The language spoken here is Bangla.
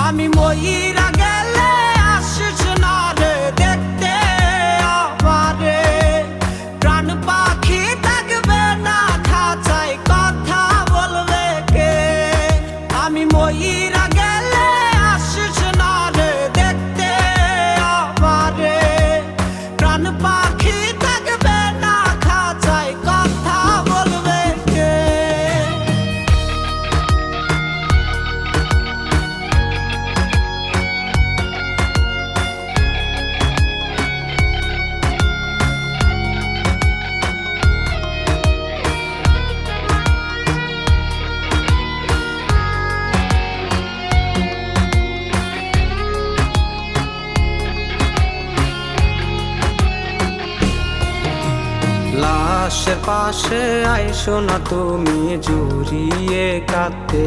আমি ময়ূরা গেলে আসিস না রে দেখতে আমারে, প্রাণ পাখি থাকবে না খাঁচায় কথা বলবে কে। আমি ময়ূরা গেলে আসিস না রে দেখতে আমারে, প্রাণ পাখি থাকবে না খাঁচায় কথা বলবে কে। লাশের পাশে আইসো না তুমি জড়িয়ে কাঁদতে।